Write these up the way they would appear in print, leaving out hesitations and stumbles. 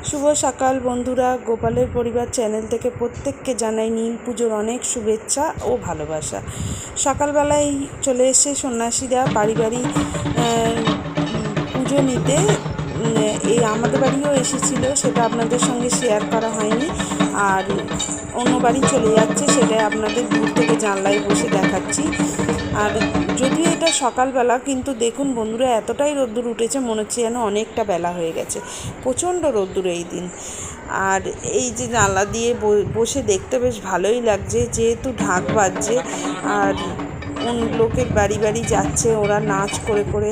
শুভ সকাল বন্ধুরা, গোপালের পরিবার চ্যানেল থেকে প্রত্যেককে জানাই নীল পুজোর অনেক শুভেচ্ছা ও ভালোবাসা। সকালবেলায় চলে এসে সন্ন্যাসীরা বাড়ি বাড়ি পুজো নিতে। এই আমাদের বাড়িও এসেছিল, সেটা আপনাদের সঙ্গে শেয়ার করা হয়নি, আর অন্য বাড়ি চলে যাচ্ছে, সেটা আপনাদের দূর থেকে জানলায় বসে দেখাচ্ছি। আর যদিও এটা সকালবেলা, কিন্তু দেখুন বন্ধুরা, এতটাই রোদ্দুর উঠেছে, মনে হচ্ছে যেন অনেকটা বেলা হয়ে গেছে। প্রচণ্ড রোদ্দুর এই দিন। আর এই যে জানলা দিয়ে বসে দেখতে বেশ ভালোই লাগছে, যেহেতু ঢাক বাজছে আর লোকের বাড়ি বাড়ি যাচ্ছে, ওরা নাচ করে করে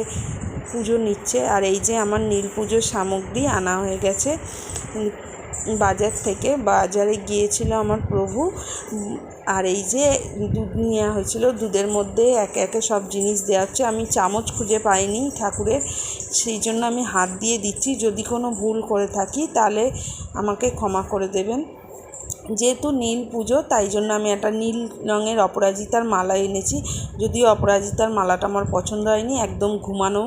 পুজো নিচ্ছে। আর এই যে আমার নীল পুজোর সামগ্রী আনা হয়ে গেছে বাজার থেকে। বাজারে গিয়েছিল আমার প্রভু, আর এই যে দুধ নেওয়া হয়েছিল, দুধের মধ্যে একে একে সব জিনিস দেওয়া হচ্ছে। আমি চামচ খুঁজে পাইনি ঠাকুরের, সেই জন্য আমি হাত দিয়ে দিচ্ছি। যদি কোনো ভুল করে থাকি তাহলে আমাকে ক্ষমা করে দেবেন। যেহেতু নীল পুজো, তাই জন্য আমি একটা নীল রঙের অপরাজিতার মালা এনেছি। যদিও অপরাজিতার মালাটা আমার পছন্দ হয়নি, একদম ঘুমানো।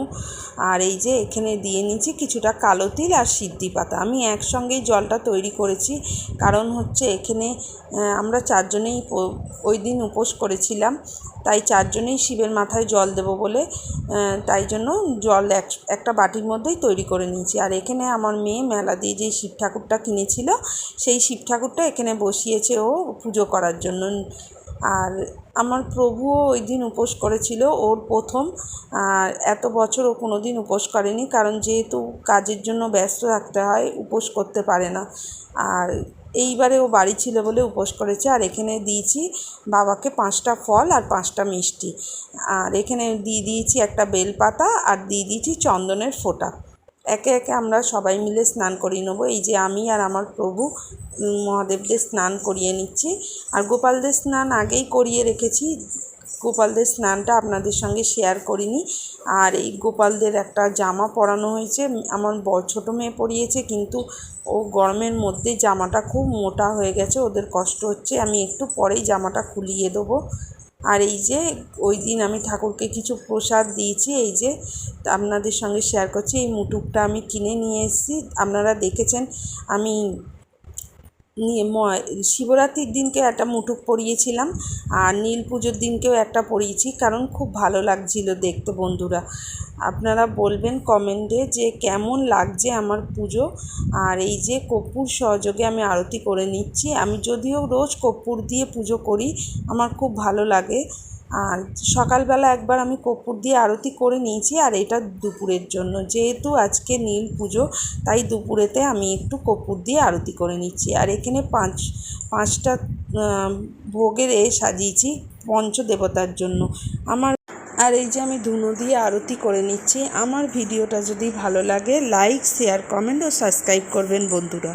আর এই যে এখানে দিয়ে নিয়েছি কিছুটা কালো তিল আর সিদ্ধি পাতা। আমি একসঙ্গেই জলটা তৈরি করেছি, কারণ হচ্ছে এখানে আমরা চারজনেই ওই দিন উপোস করেছিলাম, তাই চারজনেই শিবের মাথায় জল দেব বলে, তাই জন্য জল একটা বাটির মধ্যেই তৈরি করে নিয়েছি। আর এখানে আমার মেয়ে মেলা দিয়ে যে শিব ঠাকুরটা কিনেছিল, সেই শিব ঠাকুরটা এখানে বসিয়েছে ও পুজো করার জন্য। আর আমার প্রভুও ওই দিন উপোস করেছিল, ওর প্রথম। আর এত বছর ও কোনো দিন উপোস করেনি, কারণ যেহেতু কাজের জন্য ব্যস্ত থাকতে হয়, উপোস করতে পারে না। আর এইবারে ও বাড়ি ছিল বলে উপোস করেছে। আর এখানে দিয়েছি বাবাকে 5টা ফল আর 5টা মিষ্টি। আর এখানে দিয়ে দিয়েছি একটা বেলপাতা, আর দিয়ে দিয়েছি চন্দনের ফোঁটা। একে একে আমরা সবাই মিলে স্নান করিয়ে নেবো। এই যে আমি আর আমার প্রভু মহাদেবদের স্নান করিয়ে নিচ্ছি। আর গোপালদের স্নান আগেই করিয়ে রেখেছি, গোপালদের স্নানটা আপনাদের সঙ্গে শেয়ার করিনি। আর এই গোপালদের একটা জামা পরানো হয়েছে, আমার ছোটো মেয়ে পরিয়েছে, কিন্তু ও গরমের মধ্যে জামাটা খুব মোটা হয়ে গেছে, ওদের কষ্ট হচ্ছে। আমি একটু পরেই জামাটা খুলিয়ে দেবো। আর এই যে ওই দিন আমি ঠাকুরকে কিছু প্রসাদ দিয়েছি, এই যে আপনাদের সঙ্গে শেয়ার করছি। এই মুটুকটা আমি কিনে নিয়ে এসেছি, আপনারা দেখেছেন। আমি শিবরাত্রির দিনকে একটা মুটুক পরিয়েছিলাম, আর নীল পুজোর দিনকেও একটা পরিয়েছি, কারণ খুব ভালো লাগছিল দেখতে। বন্ধুরা, আপনারা বলবেন কমেন্টে যে কেমন লাগছে আমার পুজো। আর এই যে কর্পূর সহযোগে আমি আরতি করে নিচ্ছি। আমি যদিও রোজ কর্পূর দিয়ে পুজো করি, আমার খুব ভালো লাগে। আর সকালবেলা একবার আমি কর্পূর দিয়ে আরতি করে নিয়েছি, আর এটা দুপুরের জন্য। যেহেতু আজকে নীল পুজো, তাই দুপুরেতে আমি একটু কর্পূর দিয়ে আরতি করে নিচ্ছি। আর এখানে পাঁচটা ভোগের সাজিয়েছি পঞ্চদেবতার জন্য আমার। আর এই যে আমি ধুনো দিয়ে আরতি করে নিচ্ছি। আমার ভিডিওটা যদি ভালো লাগে, লাইক, শেয়ার, কমেন্ট ও সাবস্ক্রাইব করবেন বন্ধুরা।